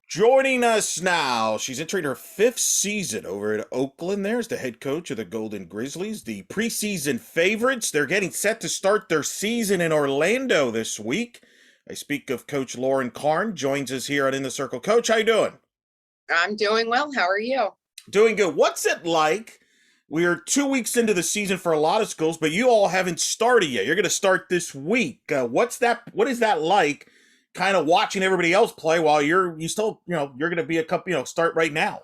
Joining us now, she's entering her fifth season over at Oakland. There's the head coach of the Golden Grizzlies, the preseason favorites. They're getting set to start their season in Orlando this week. I speak of Coach Lauren Karn, joins us here on In the Circle. Coach, how you doing? I'm doing well. How are you? Doing good. What's it like? We're 2 weeks into the season for a lot of schools, but you all haven't started yet. You're going to start this week. What is that like? Kind of watching everybody else play while you still, you're going to be a couple, start right now.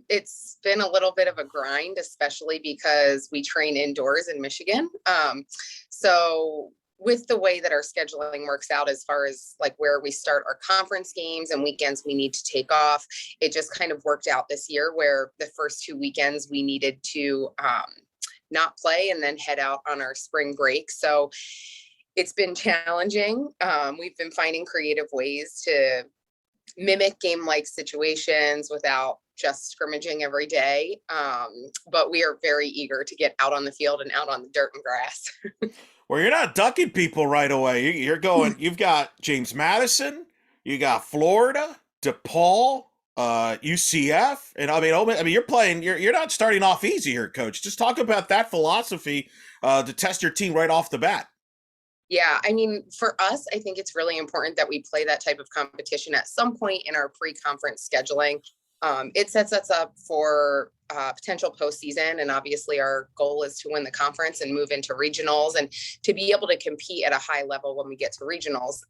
It's been a little bit of a grind, especially because we train indoors in Michigan. So with the way that our scheduling works out as far as like where we start our conference games and weekends we need to take off, it just kind of worked out this year where the first 2 weekends we needed to not play and then head out on our spring break. So it's been challenging. We've been finding creative ways to mimic game-like situations without just scrimmaging every day. But we are very eager to get out on the field and out on the dirt and grass. Well, you're not ducking people right away. You're going. You've got James Madison, you got Florida, DePaul, UCF, and you're playing. You're not starting off easy here, Coach. Just talk about that philosophy to test your team right off the bat. Yeah, I mean, for us, I think it's really important that we play that type of competition at some point in our pre-conference scheduling. It sets us up for potential postseason, and obviously our goal is to win the conference and move into regionals and to be able to compete at a high level when we get to regionals.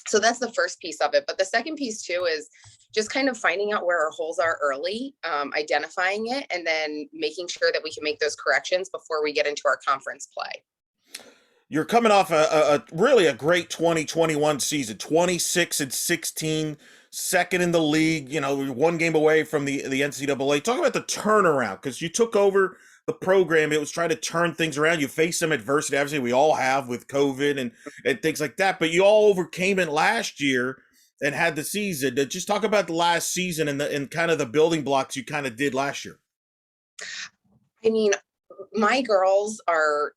So that's the first piece of it. But the second piece too is just kind of finding out where our holes are early, identifying it, and then making sure that we can make those corrections before we get into our conference play. You're coming off a really a great 2021 season, 26-16, second in the league. One game away from the NCAA. Talk about the turnaround, because you took over the program. It was trying to turn things around. You faced some adversity, obviously we all have with COVID and things like that, but you all overcame it last year and had the season. Just talk about the last season and kind of the building blocks you kind of did last year. I mean, my girls are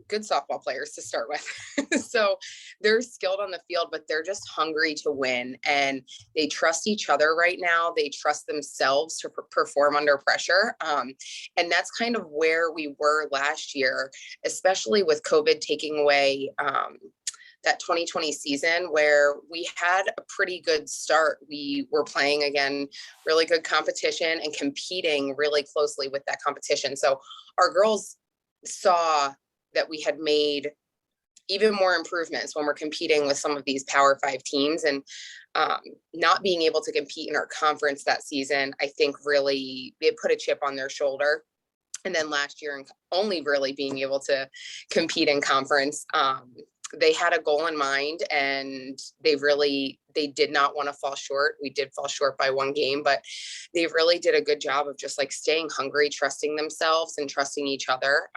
good softball players to start with. So they're skilled on the field, but they're just hungry to win. And they trust each other right now. They trust themselves to perform under pressure. And that's kind of where we were last year, especially with COVID taking away that 2020 season, where we had a pretty good start. We were playing again, really good competition and competing really closely with that competition. So our girls saw that we had made even more improvements when we're competing with some of these Power 5 teams, and not being able to compete in our conference that season, I think really it put a chip on their shoulder. And then last year, only really being able to compete in conference, they had a goal in mind, and they did not want to fall short. We did fall short by one game, but they really did a good job of just like staying hungry, trusting themselves and trusting each other.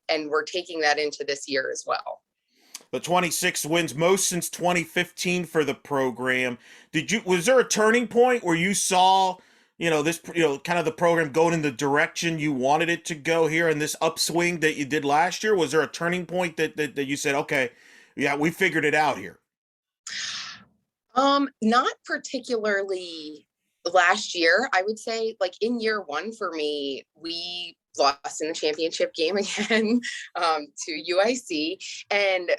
And we're taking that into this year as well. The 26 wins, most since 2015 for the program. Was there a turning point where you saw, this, kind of the program going in the direction you wanted it to go here, and this upswing that you did last year? Was there a turning point that you said, okay, yeah, we figured it out here? Not particularly last year. I would say like in year one for me, we lost in the championship game again to UIC. And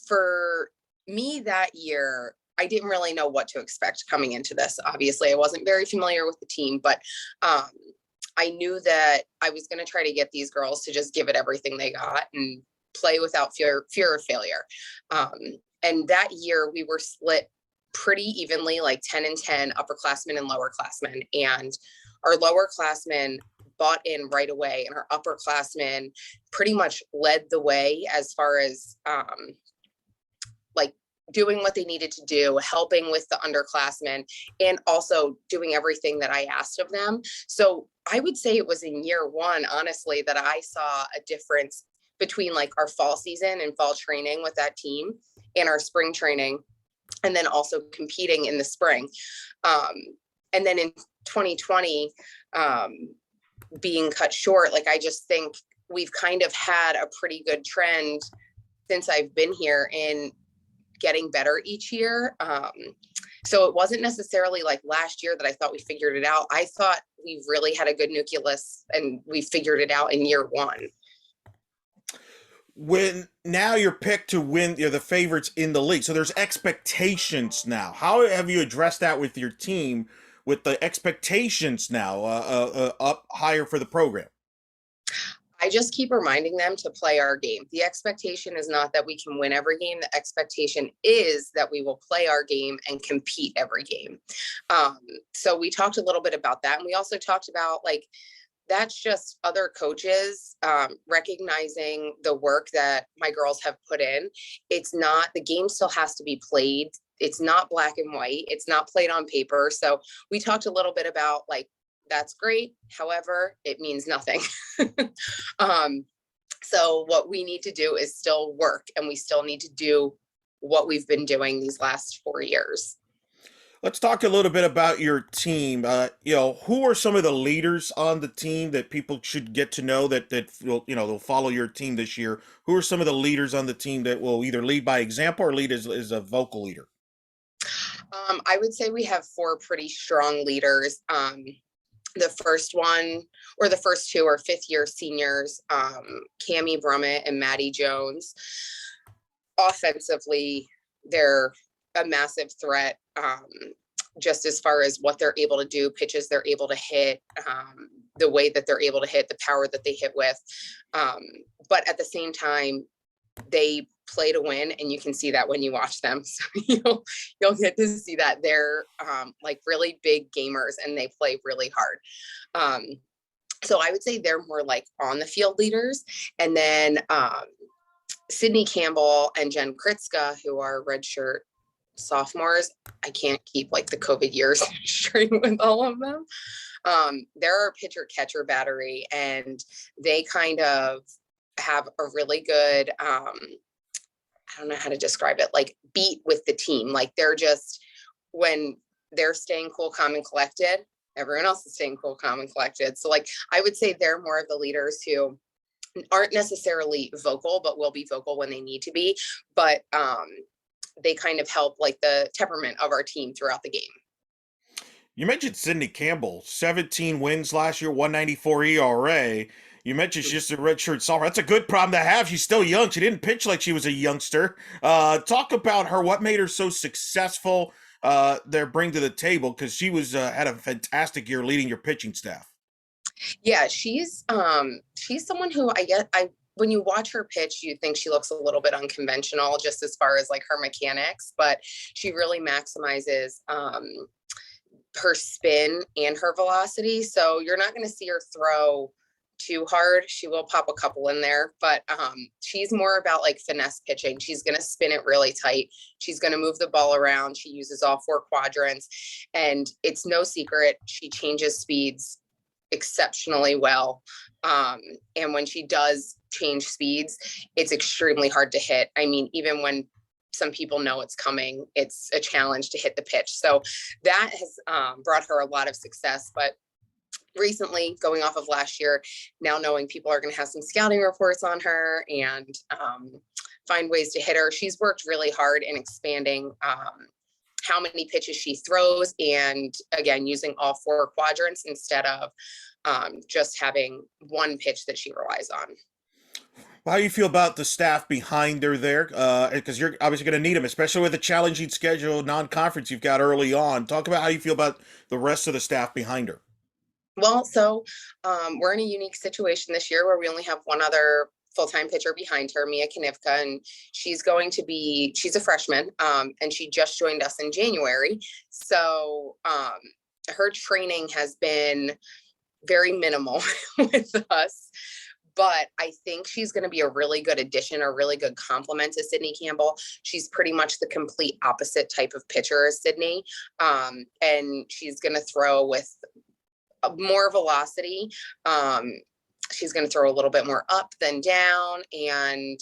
for me that year, I didn't really know what to expect coming into this. Obviously, I wasn't very familiar with the team, but I knew that I was going to try to get these girls to just give it everything they got and play without fear of failure. And that year we were split pretty evenly, like 10 and 10 upperclassmen and lowerclassmen. And our lowerclassmen bought in right away, and our upperclassmen pretty much led the way as far as like doing what they needed to do, helping with the underclassmen, and also doing everything that I asked of them. So I would say it was in year one, honestly, that I saw a difference between like our fall season and fall training with that team and our spring training, and then also competing in the spring. And then in 2020, being cut short, like I just think we've kind of had a pretty good trend since I've been here in getting better each year. So it wasn't necessarily like last year that I thought we figured it out. I thought we really had a good nucleus and we figured it out in year one. When now you're picked to win, you're the favorites in the league. So there's expectations now. How have you addressed that with your team, with the expectations now up higher for the program? I just keep reminding them to play our game. The expectation is not that we can win every game. The expectation is that we will play our game and compete every game. So we talked a little bit about that. And we also talked about like, that's just other coaches recognizing the work that my girls have put in. It's not, the game still has to be played. It's not black and white. It's not played on paper. So we talked a little bit about like, that's great. However, it means nothing. So what we need to do is still work, and we still need to do what we've been doing these last 4 years. Let's talk a little bit about your team. Who are some of the leaders on the team that people should get to know that will, they'll follow your team this year? Who are some of the leaders on the team that will either lead by example or lead as a vocal leader? I would say we have 4 pretty strong leaders. The first one, or the first 2, are fifth-year seniors, Cammie Brummett and Maddie Jones. Offensively, they're a massive threat, just as far as what they're able to do, pitches they're able to hit, the way that they're able to hit, the power that they hit with. But at the same time, they play to win, and you can see that when you watch them. So you'll get to see that they're like really big gamers, and they play really hard. So I would say they're more like on the field leaders. And then Sydney Campbell and Jen Kritska, who are redshirt sophomores. I can't keep like the COVID years straight with all of them. They're our pitcher catcher battery, and they kind of have a really good, I don't know how to describe it, like beat with the team. Like they're just, when they're staying cool, calm, and collected, everyone else is staying cool, calm, and collected. So like, I would say they're more of the leaders who aren't necessarily vocal, but will be vocal when they need to be. But they kind of help like the temperament of our team throughout the game. You mentioned Sydney Campbell, 17 wins last year, 194 ERA. You mentioned she's just a redshirt sophomore. That's a good problem to have. She's still young. She didn't pitch like she was a youngster. Talk about her. What made her so successful bring to the table? Because she was had a fantastic year leading your pitching staff. Yeah, she's someone who when you watch her pitch, you think she looks a little bit unconventional just as far as like her mechanics, but she really maximizes her spin and her velocity. So you're not going to see her throw too hard. She will pop a couple in there, but she's more about like finesse pitching. She's going to spin it really tight. She's going to move the ball around. She uses all 4 quadrants, and it's no secret she changes speeds exceptionally well. And when she does change speeds, it's extremely hard to hit. I mean, even when some people know it's coming, it's a challenge to hit the pitch. So that has brought her a lot of success. But recently, going off of last year, now knowing people are going to have some scouting reports on her and find ways to hit her, she's worked really hard in expanding how many pitches she throws, and again, using all 4 quadrants instead of just having one pitch that she relies on. How do you feel about the staff behind her there? Because you're obviously going to need them, especially with the challenging schedule, non-conference you've got early on. Talk about how you feel about the rest of the staff behind her. Well, so we're in a unique situation this year where we only have one other full-time pitcher behind her, Mia Kanivka, and she's a freshman, and she just joined us in January. So her training has been very minimal with us, but I think she's going to be a really good addition, a really good complement to Sydney Campbell. She's pretty much the complete opposite type of pitcher as Sydney, and she's going to throw with more velocity. She's going to throw a little bit more up than down, and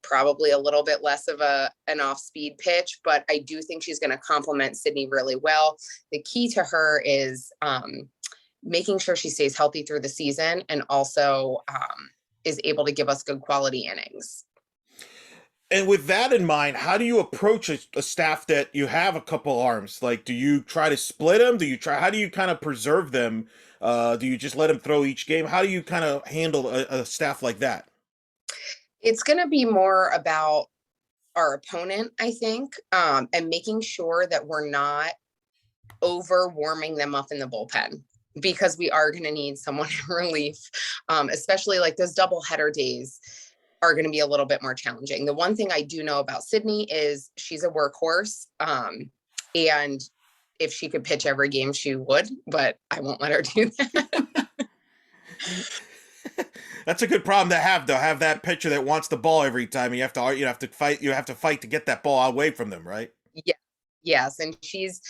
probably a little bit less of an off-speed pitch, but I do think she's going to complement Sydney really well. The key to her is making sure she stays healthy through the season, and also is able to give us good quality innings. And with that in mind, how do you approach a staff that you have a couple arms? Like, do you try to split them? How do you kind of preserve them? Do you just let them throw each game? How do you kind of handle a staff like that? It's going to be more about our opponent, I think, and making sure that we're not over warming them up in the bullpen, because we are going to need someone in relief, especially like those double header days are going to be a little bit more challenging. The one thing I do know about Sydney is she's a workhorse, and if she could pitch every game, she would, but I won't let her do that. That's a good problem to have, though. Have that pitcher that wants the ball every time, and you have to fight to get that ball away from them, right? Yeah. Yes. And she is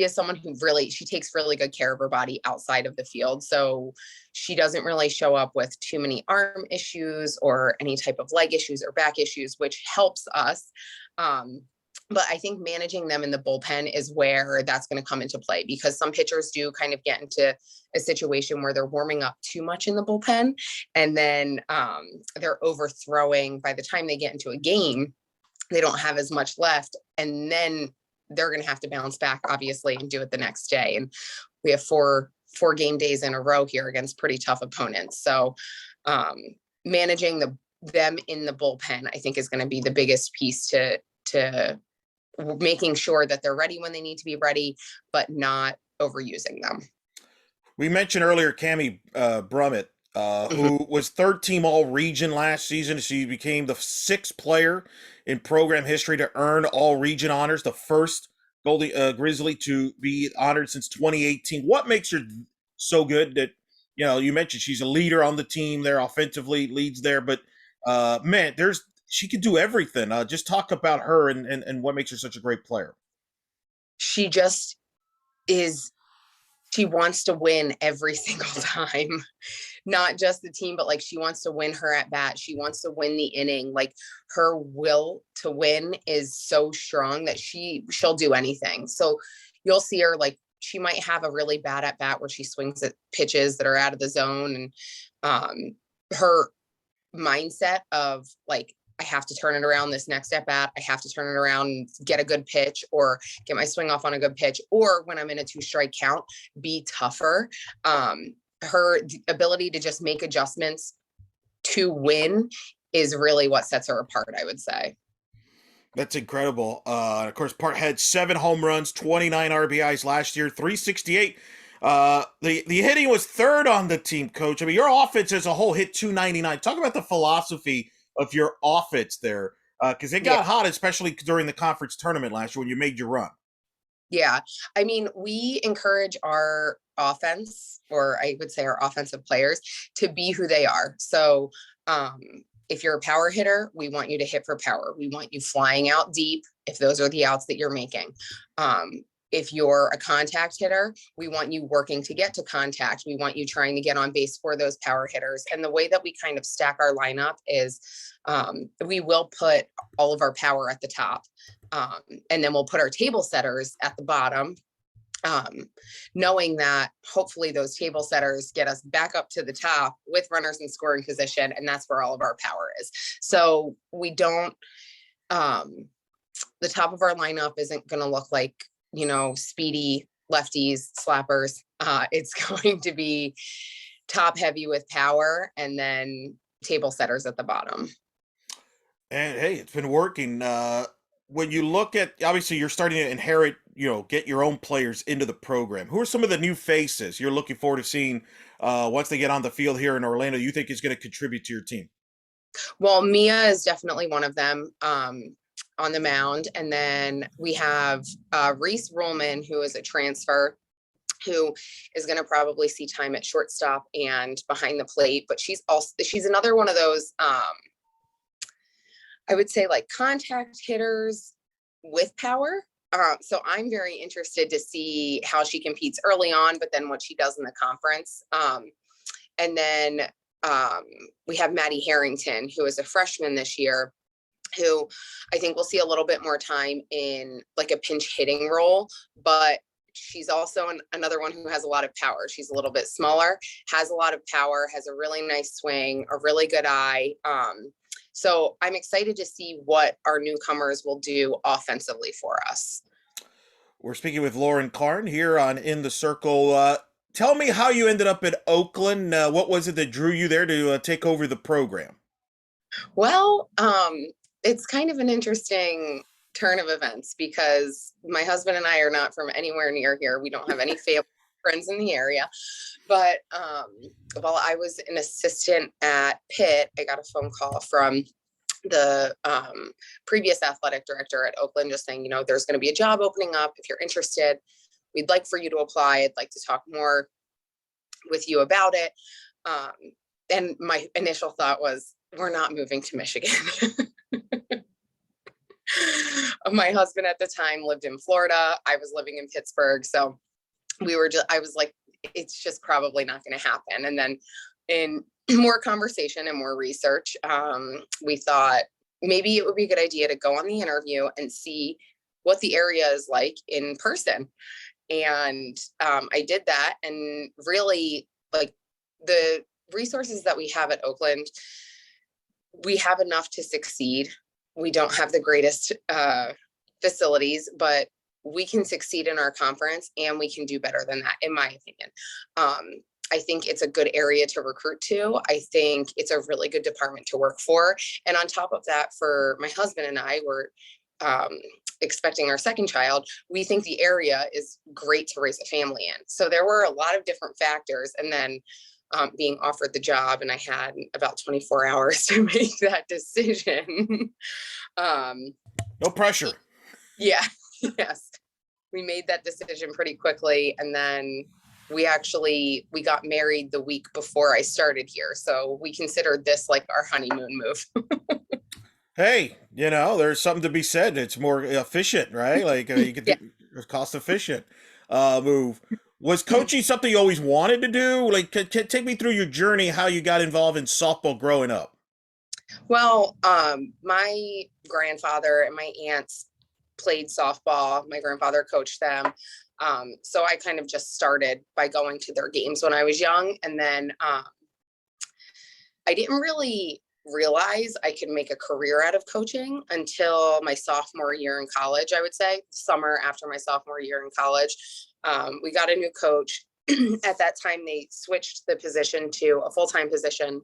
someone who really, she takes really good care of her body outside of the field. So she doesn't really show up with too many arm issues or any type of leg issues or back issues, which helps us. But I think managing them in the bullpen is where that's going to come into play, because some pitchers do kind of get into a situation where they're warming up too much in the bullpen, and then they're overthrowing by the time they get into a game. They don't have as much left, and then they're going to have to bounce back, obviously, and do it the next day. And we have four game days in a row here against pretty tough opponents. So managing them in the bullpen, I think, is going to be the biggest piece to making sure that they're ready when they need to be ready, but not overusing them. We mentioned earlier Cammie Brummett, who was third team all region last season. She became the sixth player in program history to earn all region honors, the first Golden Grizzly to be honored since 2018. What makes her so good? That, you mentioned she's a leader on the team there, offensively leads there, but man, she can do everything. Just talk about her and what makes her such a great player. She just is. She wants to win every single time, not just the team, but like she wants to win her at bat. She wants to win the inning. Like, her will to win is so strong that she'll do anything. So you'll see her, like, she might have a really bad at bat where she swings at pitches that are out of the zone. And her mindset of like, I have to turn it around this next at bat. I have to turn it around and get a good pitch, or get my swing off on a good pitch, or when I'm in a 2-strike count, be tougher. Her ability to just make adjustments to win is really what sets her apart, I would say. That's incredible. Of course, Part had 7 home runs, 29 RBIs last year, 368. The hitting was third on the team, Coach. I mean, your offense as a whole hit 299. Talk about the philosophy of your offense there, because it got hot, especially during the conference tournament last year when you made your run. Yeah. I mean, we encourage our offense, or I would say our offensive players, to be who they are. So if you're a power hitter, we want you to hit for power. We want you flying out deep if those are the outs that you're making. If you're a contact hitter, we want you working to get to contact. We want you trying to get on base for those power hitters. And the way that we kind of stack our lineup is we will put all of our power at the top, and then we'll put our table setters at the bottom, knowing that hopefully those table setters get us back up to the top with runners in scoring position. And that's where all of our power is. So we don't, the top of our lineup isn't going to look like, speedy lefties, slappers. It's going to be top heavy with power, and then table setters at the bottom. And hey, it's been working. When you look at, obviously you're starting to inherit, get your own players into the program. Who are some of the new faces you're looking forward to seeing once they get on the field here in Orlando, you think is going to contribute to your team? Well, Mia is definitely one of them. On the mound. And then we have Reese Ruhlman, who is a transfer, who is going to probably see time at shortstop and behind the plate. But she's another one of those, I would say, like, contact hitters with power. So I'm very interested to see how she competes early on, but then what she does in the conference. And then we have Maddie Harrington, who is a freshman this year, who I think will see a little bit more time in like a pinch hitting role, but she's also another one who has a lot of power. She's a little bit smaller, has a lot of power, has a really nice swing, a really good eye. So I'm excited to see what our newcomers will do offensively for us. We're speaking with Lauren Karn here on In the Circle. Tell me how you ended up at Oakland. What was it that drew you there to take over the program? Well, it's kind of an interesting turn of events because my husband and I are not from anywhere near here. We don't have any family friends in the area. But while I was an assistant at Pitt, I got a phone call from the previous athletic director at Oakland just saying, there's going to be a job opening up. If you're interested, we'd like for you to apply. I'd like to talk more with you about it. And my initial thought was, we're not moving to Michigan. My husband at the time lived in Florida. I was living in Pittsburgh. So I was like, it's just probably not going to happen. And then in more conversation and more research, we thought maybe it would be a good idea to go on the interview and see what the area is like in person. And I did that, and really, like, the resources that we have at Oakland, we have enough to succeed. We don't have the greatest facilities, but we can succeed in our conference, and we can do better than that, in my opinion. I think it's a good area to recruit to. I think it's a really good department to work for. And on top of that, for my husband and I, we're expecting our second child. We think the area is great to raise a family in. So there were a lot of different factors. And then being offered the job, and I had about 24 hours to make that decision. No pressure. Yeah. Yes. We made that decision pretty quickly. And then we got married the week before I started here. So we considered this like our honeymoon move. Hey, there's something to be said. It's more efficient, right? Like you could Yeah. cost efficient move. Was coaching something you always wanted to do? Like, take me through your journey, how you got involved in softball growing up. Well, my grandfather and my aunts played softball. My grandfather coached them. So I kind of just started by going to their games when I was young. And then I didn't really realize I could make a career out of coaching until my sophomore year in college, I would say. Summer after my sophomore year in college. We got a new coach. At that time, they switched the position to a full-time position.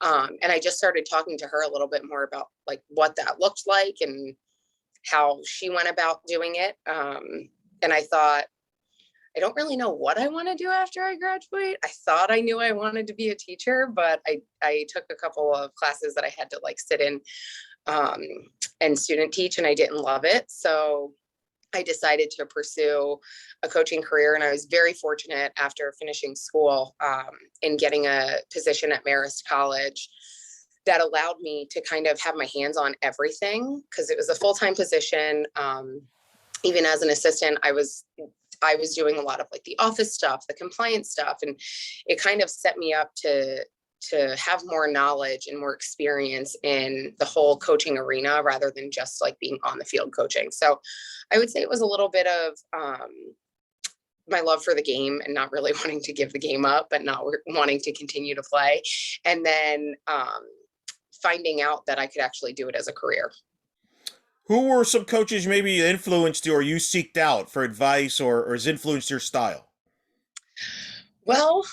And I just started talking to her a little bit more about like what that looked like and how she went about doing it. And I thought, I don't really know what I want to do after I graduate. I thought I knew I wanted to be a teacher, but I took a couple of classes that I had to like sit in and student teach, and I didn't love it. So I decided to pursue a coaching career. And I was very fortunate after finishing school in getting a position at Marist College that allowed me to kind of have my hands on everything, because it was a full-time position. Even as an assistant, I was doing a lot of like the office stuff, the compliance stuff, and it kind of set me up to have more knowledge and more experience in the whole coaching arena rather than just like being on the field coaching. So I would say it was a little bit of my love for the game and not really wanting to give the game up, but not wanting to continue to play. And then finding out that I could actually do it as a career. Who were some coaches maybe influenced you or you seeked out for advice or has influenced your style? Well,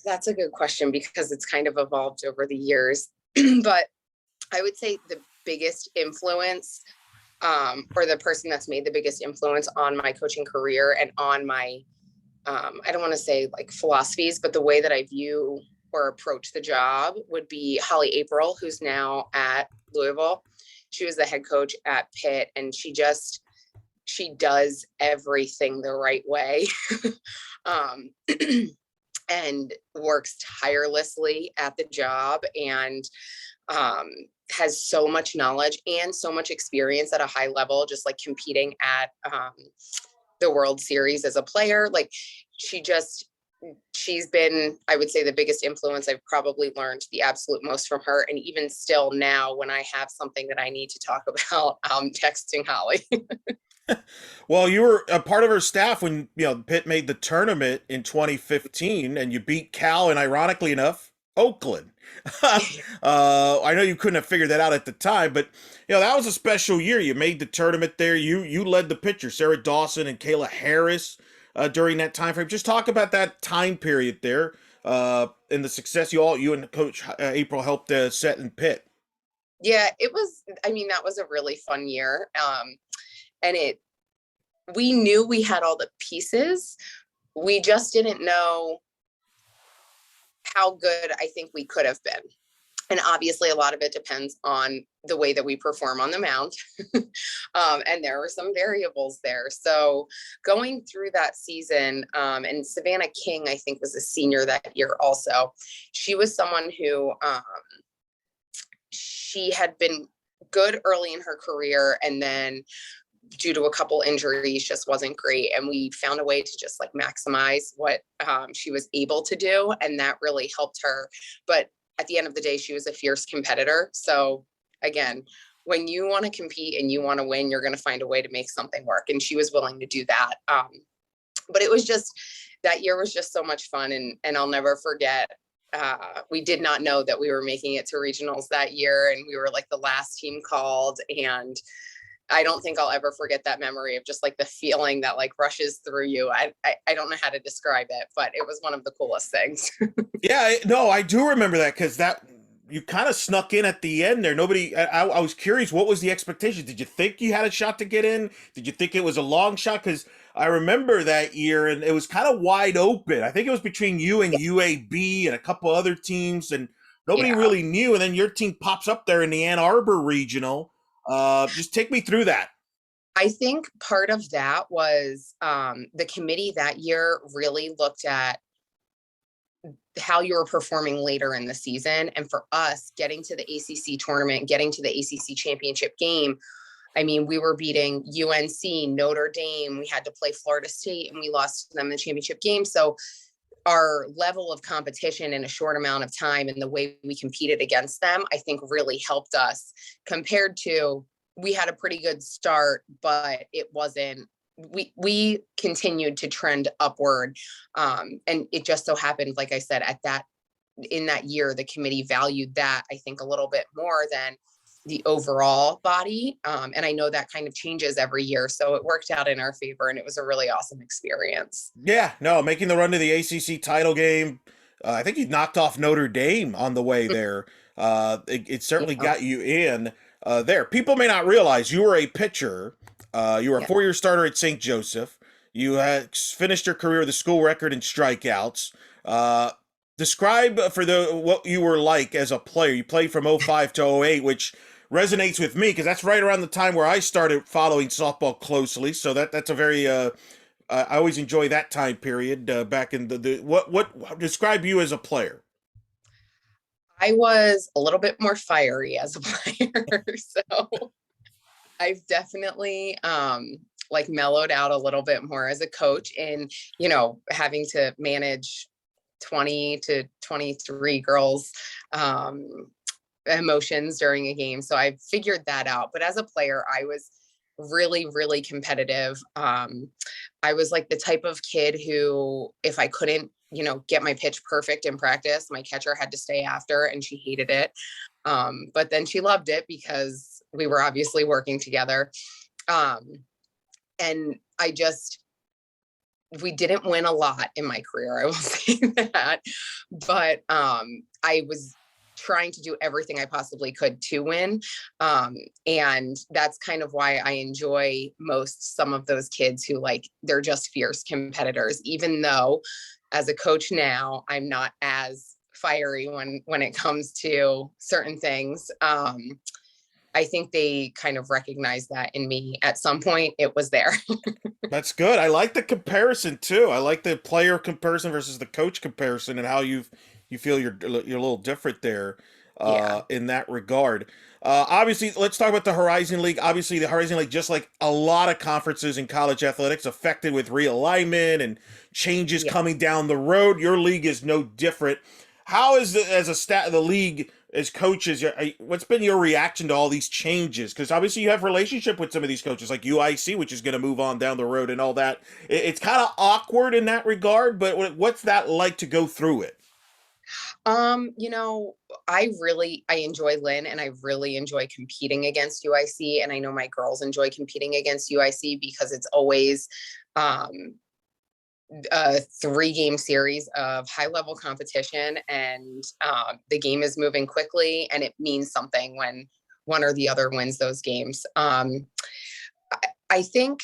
that's a good question because it's kind of evolved over the years. But I would say the biggest influence or the person that's made the biggest influence on my coaching career and on my, I don't want to say like philosophies, but the way that I view or approach the job would be Holly Aprile, who's now at Louisville. She was the head coach at Pitt, and she does everything the right way. And works tirelessly at the job, and has so much knowledge and so much experience at a high level, just like competing at the World Series as a player. Like she's been, I would say, the biggest influence. I've probably learned the absolute most from her. And even still now, when I have something that I need to talk about, I'm texting Holly. Well, you were a part of her staff when Pitt made the tournament in 2015, and you beat Cal, and ironically enough, Oakland. I know you couldn't have figured that out at the time, but that was a special year. You made the tournament there. You led the pitcher, Sarah Dawson and Kayla Harris, during that time frame. Just talk about that time period there, and the success you and Coach April helped set in Pitt. Yeah, it was. I mean, that was a really fun year, and we knew we had all the pieces. We just didn't know how good I think we could have been. And obviously a lot of it depends on the way that we perform on the mound. And there were some variables there. So going through that season, and Savannah King, I think, was a senior that year also. She was someone who she had been good early in her career, and then due to a couple injuries just wasn't great, and we found a way to just like maximize what she was able to do, and that really helped her. But at the end of the day, she was a fierce competitor. So again, when you want to compete and you want to win, you're going to find a way to make something work, and she was willing to do that. But it was just, that year was just so much fun, and I'll never forget. We did not know that we were making it to regionals that year, and we were like the last team called, and I don't think I'll ever forget that memory of just like the feeling that like rushes through you. I don't know how to describe it, but it was one of the coolest things. Yeah, no, I do remember that, because that you kind of snuck in at the end there. I was curious, what was the expectation? Did you think you had a shot to get in? Did you think it was a long shot? Because I remember that year, and it was kind of wide open. I think it was between you and UAB and a couple other teams, and nobody really knew. And then your team pops up there in the Ann Arbor regional. Just take me through that. I think part of that was the committee that year really looked at how you were performing later in the season. And for us, getting to the ACC tournament, getting to the ACC championship game, I mean, we were beating UNC, Notre Dame. We had to play Florida State, and we lost to them in the championship game. So our level of competition in a short amount of time and the way we competed against them, I think really helped us, compared to, we had a pretty good start, but it wasn't, we continued to trend upward. And it just so happened, like I said, in that year, the committee valued that, I think, a little bit more than the overall body. And I know that kind of changes every year. So it worked out in our favor, and it was a really awesome experience. Yeah, no, making the run to the ACC title game. I think you knocked off Notre Dame on the way there. It certainly got you in there. People may not realize you were a pitcher. You were a four-year starter at St. Joseph. You had finished your career with a school record in strikeouts. Describe what you were like as a player. You played from 05 to 08, which resonates with me because that's right around the time where I started following softball closely. So that's a very I always enjoy that time period back in what describe you as a player. I was a little bit more fiery as a player. So I've definitely like mellowed out a little bit more as a coach, and having to manage 20 to 23 girls emotions during a game. So I figured that out. But as a player, I was really, really competitive. I was like the type of kid who, if I couldn't, get my pitch perfect in practice, my catcher had to stay after, and she hated it. But then she loved it because we were obviously working together. And we didn't win a lot in my career, I will say that. But I was trying to do everything I possibly could to win. And that's kind of why I enjoy some of those kids who they're just fierce competitors, even though as a coach now, I'm not as fiery when it comes to certain things. I think they kind of recognize that in me. At some point, it was there. That's good. I like the comparison too. I like the player comparison versus the coach comparison, and how you feel you're a little different there in that regard. Obviously, let's talk about the Horizon League. Obviously, the Horizon League, just like a lot of conferences in college athletics, affected with realignment and changes coming down the road. Your league is no different. How is the league, as coaches, what's been your reaction to all these changes? Because obviously you have relationship with some of these coaches, like UIC, which is going to move on down the road and all that. It's kind of awkward in that regard, but what's that like to go through it? You know, I enjoy Lynn and I really enjoy competing against UIC. And I know my girls enjoy competing against UIC because it's always um a 3 game series of high level competition, and the game is moving quickly and it means something when one or the other wins those games. I think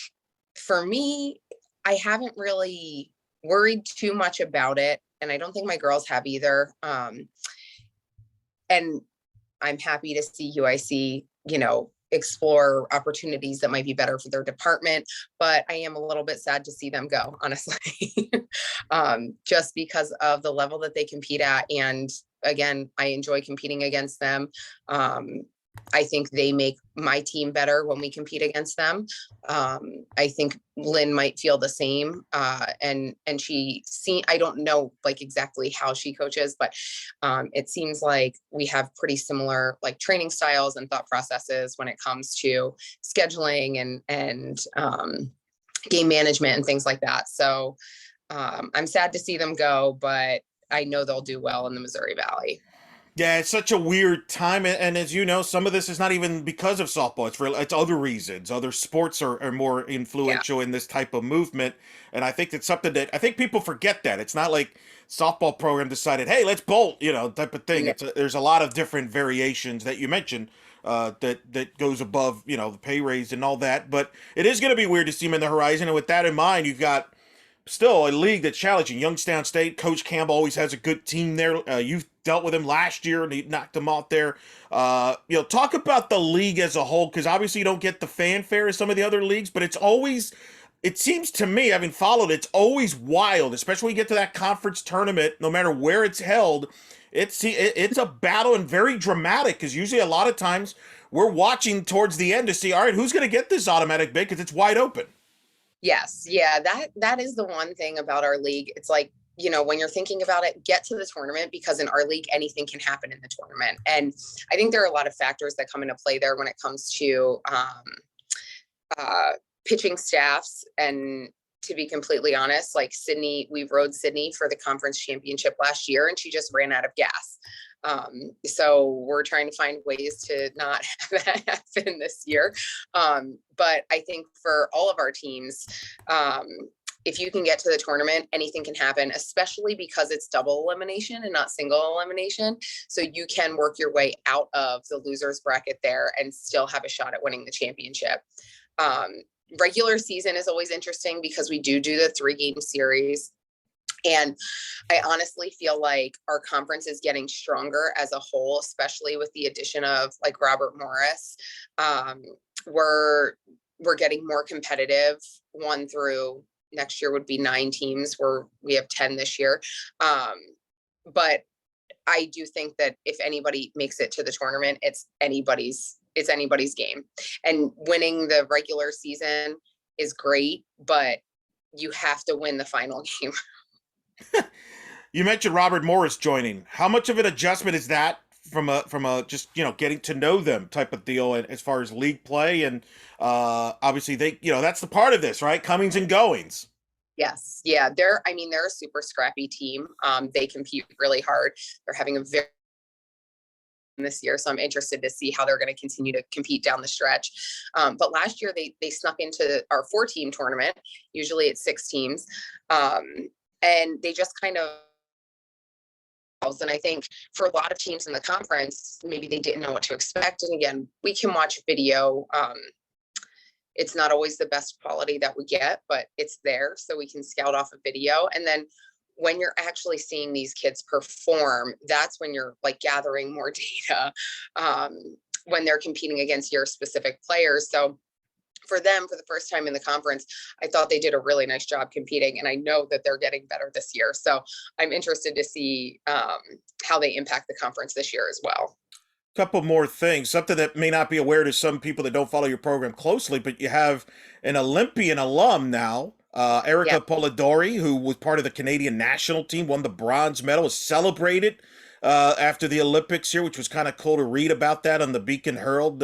for me, I haven't really worried too much about it, and I don't think my girls have either. And I'm happy to see UIC, explore opportunities that might be better for their department, but I am a little bit sad to see them go, honestly. Just because of the level that they compete at. And again, I enjoy competing against them. I think they make my team better when we compete against them. I think Lynn might feel the same. And I don't know like exactly how she coaches, but it seems like we have pretty similar like training styles and thought processes when it comes to scheduling and game management and things like that. So I'm sad to see them go, but I know they'll do well in the Missouri Valley. Yeah, it's such a weird time, and as you know, some of this is not even because of softball. It's other reasons. Other sports are more Yeah. influential in this type of movement, and I think it's something that I think people forget that it's not like softball program decided, hey, let's bolt, type of thing. No. There's a lot of different variations that you mentioned that goes above the pay raise and all that, but it is going to be weird to see them in the horizon. And with that in mind, you've got still a league that's challenging. Youngstown State, Coach Campbell always has a good team there. You've dealt with him last year and he knocked them out there. Talk about the league as a whole, because obviously you don't get the fanfare of some of the other leagues, but it seems to me, having followed, it's always wild, especially when you get to that conference tournament, no matter where it's held. It's a battle and very dramatic, because usually a lot of times we're watching towards the end to see, all right, who's going to get this automatic bid, because it's wide open. Yes. Yeah. That is the one thing about our league. It's like, when you're thinking about it, get to the tournament, because in our league, anything can happen in the tournament. And I think there are a lot of factors that come into play there when it comes to pitching staffs. And to be completely honest, like Sydney, we rode Sydney for the conference championship last year and she just ran out of gas. So we're trying to find ways to not have that happen this year. But I think for all of our teams, if you can get to the tournament, anything can happen, especially because it's double elimination and not single elimination. So you can work your way out of the losers bracket there and still have a shot at winning the championship. Regular season is always interesting because we do the 3-game series. And I honestly feel like our conference is getting stronger as a whole, especially with the addition of like Robert Morris. We're getting more competitive. 1 through next year would be 9 teams, where we have 10 this year. But I do think that if anybody makes it to the tournament, it's anybody's game. And winning the regular season is great, but you have to win the final game. You mentioned Robert Morris joining. How much of an adjustment is that from a just getting to know them type of deal, and as far as league play, and obviously they that's the part of this, right? Comings and goings. Yes. Yeah. They're a super scrappy team. They compete really hard. They're having a very this year, so I'm interested to see how they're going to continue to compete down the stretch. But last year they snuck into our 4-team tournament. Usually it's 6 teams, and they just kind of. And I think for a lot of teams in the conference, maybe they didn't know what to expect. And again, we can watch video. It's not always the best quality that we get, but it's there, so we can scout off a video. And then when you're actually seeing these kids perform, that's when you're like gathering more data when they're competing against your specific players. So for them, for the first time in the conference, I thought they did a really nice job competing, and I know that they're getting better this year. So I'm interested to see how they impact the conference this year as well. Couple more things, something that may not be aware to some people that don't follow your program closely, but you have an Olympian alum now, Erika Yeah. Polodori, who was part of the Canadian national team, won the bronze medal, was celebrated after the Olympics here, which was kind of cool to read about that on the Beacon Herald.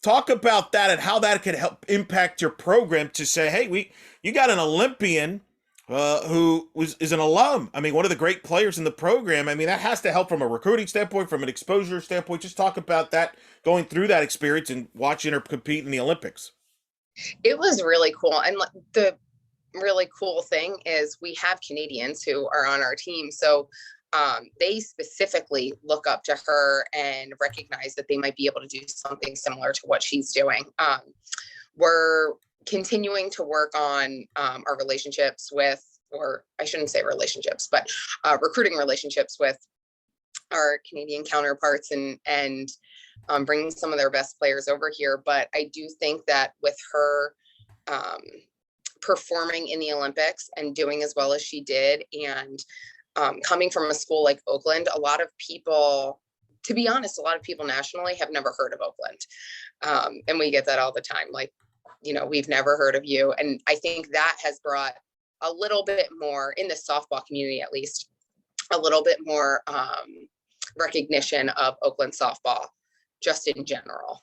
Talk about that and how that could help impact your program to say, hey, you got an Olympian who is an alum. I mean, one of the great players in the program. I mean, that has to help from a recruiting standpoint, from an exposure standpoint. Just talk about that, going through that experience and watching her compete in the Olympics. It was really cool. And the really cool thing is we have Canadians who are on our team. So they specifically look up to her and recognize that they might be able to do something similar to what she's doing. We're continuing to work on our relationships with, or I shouldn't say relationships, but recruiting relationships with our Canadian counterparts and bringing some of their best players over here. But I do think that with her performing in the Olympics and doing as well as she did, and coming from a school like Oakland, a lot of people, to be honest, a lot of people nationally have never heard of Oakland. And we get that all the time. Like, we've never heard of you. And I think that has brought a little bit more, in the softball community at least, a little bit more recognition of Oakland softball just in general.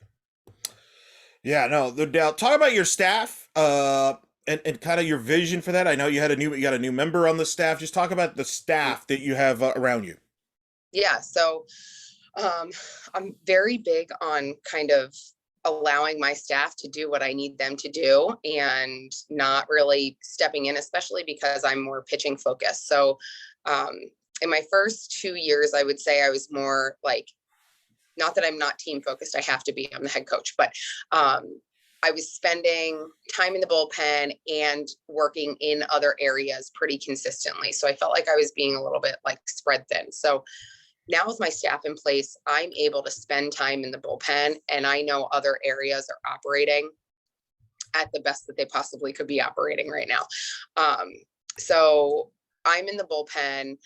Yeah, no, no doubt. Talk about your staff, and kind of your vision for that. I know you got a new member on the staff. Just talk about the staff that you have around you. Yeah, so I'm very big on kind of allowing my staff to do what I need them to do and not really stepping in, especially because I'm more pitching focused. So in my first 2 years, I would say I was more like, not that I'm not team focused, I have to be, I'm the head coach, but I was spending time in the bullpen and working in other areas pretty consistently. So I felt like I was being a little bit like spread thin. So now with my staff in place, I'm able to spend time in the bullpen, and I know other areas are operating at the best that they possibly could be operating right now. So I'm in the bullpen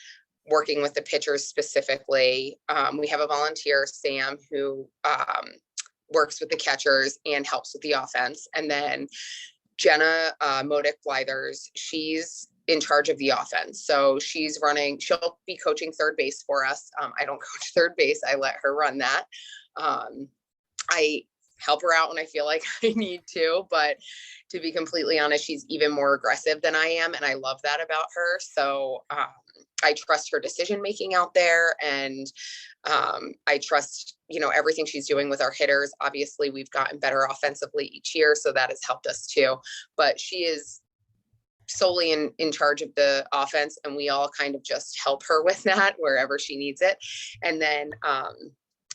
working with the pitchers specifically. We have a volunteer, Sam, who works with the catchers and helps with the offense. And then Jenna Modick Blythers, she's in charge of the offense. So she'll be coaching third base for us. I don't coach third base. I let her run that. I help her out when I feel like I need to, but to be completely honest, she's even more aggressive than I am. And I love that about her. So I trust her decision-making out there, and I trust, everything she's doing with our hitters. Obviously we've gotten better offensively each year, so that has helped us too, but she is solely in charge of the offense, and we all kind of just help her with that wherever she needs it. And then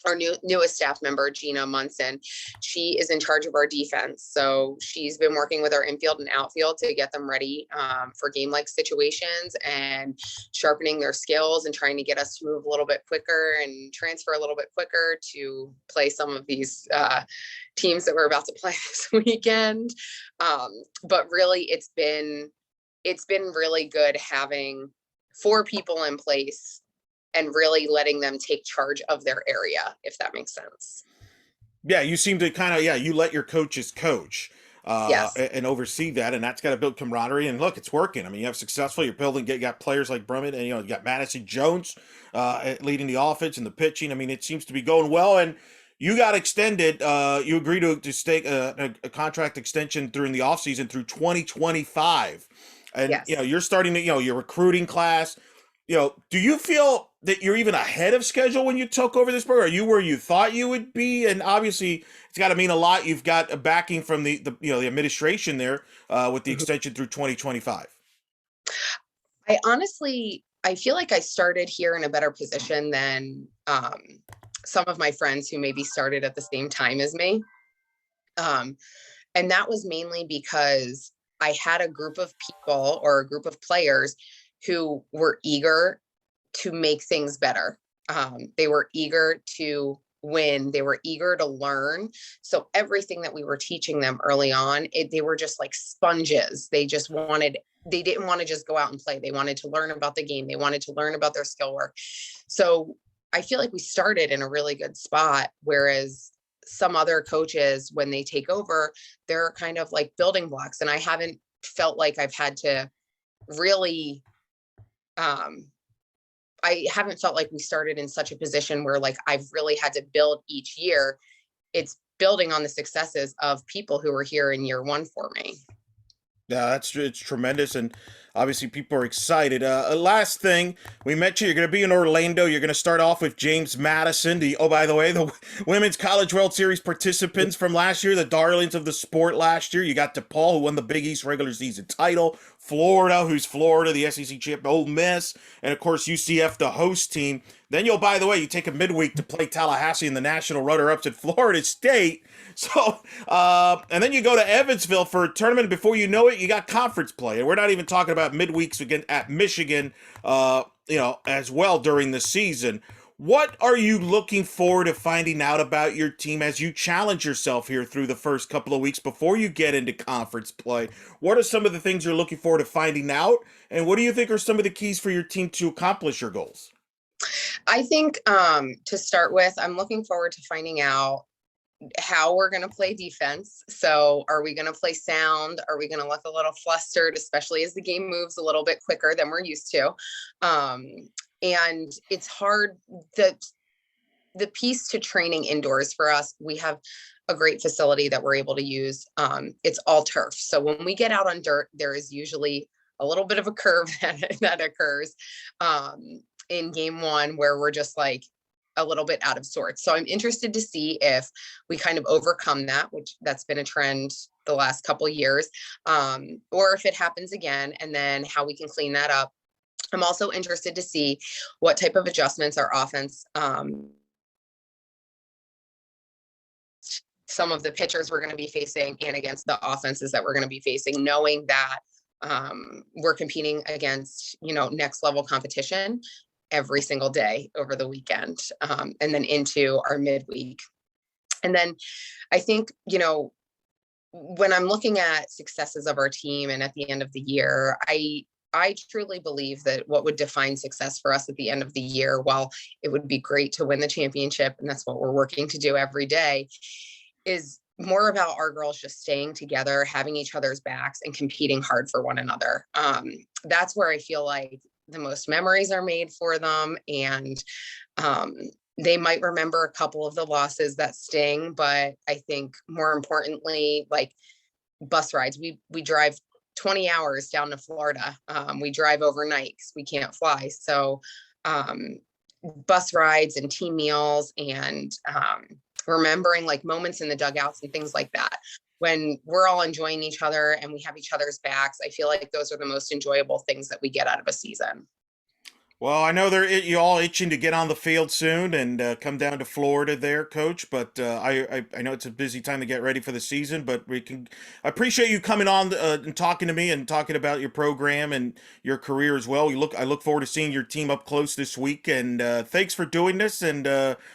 our newest staff member, Gina Munson, she is in charge of our defense. So she's been working with our infield and outfield to get them ready for game-like situations and sharpening their skills and trying to get us to move a little bit quicker and transfer a little bit quicker to play some of these teams that we're about to play this weekend. But really, it's been really good having 4 people in place and really letting them take charge of their area, if that makes sense. Yeah, you seem to kind of, you let your coaches coach Yes. and oversee that, and that's got to build camaraderie. And look, it's working. I mean, you have successful. You're building. You got players like Brummett, and you got Madison Jones leading the offense and the pitching. I mean, it seems to be going well. And you got extended. You agreed to stay a contract extension during the offseason through 2025. And Yes. you're starting to your recruiting class. Do you feel that you're even ahead of schedule when you took over this program? Are you where you thought you would be? And obviously, it's got to mean a lot. You've got a backing from the administration there with the extension through 2025. I feel like I started here in a better position than some of my friends who maybe started at the same time as me. And that was mainly because I had a group of people or a group of players who were eager to make things better. They were eager to win. They were eager to learn. So everything that we were teaching them early on, they were just like sponges. They didn't want to just go out and play. They wanted to learn about the game. They wanted to learn about their skill work. So I feel like we started in a really good spot, whereas some other coaches, when they take over, they're kind of like building blocks. And I haven't felt like I've had to really, I haven't felt like we started in such a position where like I've really had to build each year. It's building on the successes of people who were here in year 1 for me. Yeah, it's tremendous, and Obviously, people are excited. Last thing, we mentioned you're going to be in Orlando. You're going to start off with James Madison. Oh, by the way, the Women's College World Series participants from last year, the darlings of the sport last year. You got DePaul, who won the Big East regular season title. Florida, who's Florida, the SEC champ, Ole Miss, and of course UCF, the host team. Then by the way, you take a midweek to play Tallahassee and the national runner-ups at Florida State. So, and then you go to Evansville for a tournament. Before you know it, you got conference play, and we're not even talking about midweeks again at Michigan, as well during the season. What are you looking forward to finding out about your team as you challenge yourself here through the first couple of weeks before you get into conference play? What are some of the things you're looking forward to finding out, and what do you think are some of the keys for your team to accomplish your goals? I think to start with, I'm looking forward to finding out how we're going to play defense. So are we going to play sound? Are we going to look a little flustered, especially as the game moves a little bit quicker than we're used to? And it's hard. The piece to training indoors for us, we have a great facility that we're able to use. It's all turf. So when we get out on dirt, there is usually a little bit of a curve that occurs in game one where we're just like a little bit out of sorts. So I'm interested to see if we kind of overcome that, which that's been a trend the last couple of years, or if it happens again, and then how we can clean that up. I'm also interested to see what type of adjustments our offense, some of the pitchers we're going to be facing and against the offenses that we're going to be facing, knowing that we're competing against, next level competition every single day over the weekend, and then into our midweek. And then I think, when I'm looking at successes of our team and at the end of the year, I truly believe that what would define success for us at the end of the year, while it would be great to win the championship, and that's what we're working to do every day, is more about our girls just staying together, having each other's backs, and competing hard for one another. That's where I feel like the most memories are made for them. And they might remember a couple of the losses that sting, but I think more importantly, like bus rides, we drive 20 hours down to Florida. We drive overnight because we can't fly. So bus rides and team meals and remembering like moments in the dugouts and things like that. When we're all enjoying each other and we have each other's backs, I feel like those are the most enjoyable things that we get out of a season. Well, I know you all itching to get on the field soon and come down to Florida there, Coach. But I know it's a busy time to get ready for the season. But I appreciate you coming on and talking to me and talking about your program and your career as well. I look forward to seeing your team up close this week. And thanks for doing this, and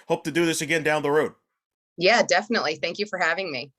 hope to do this again down the road. Yeah, definitely. Thank you for having me.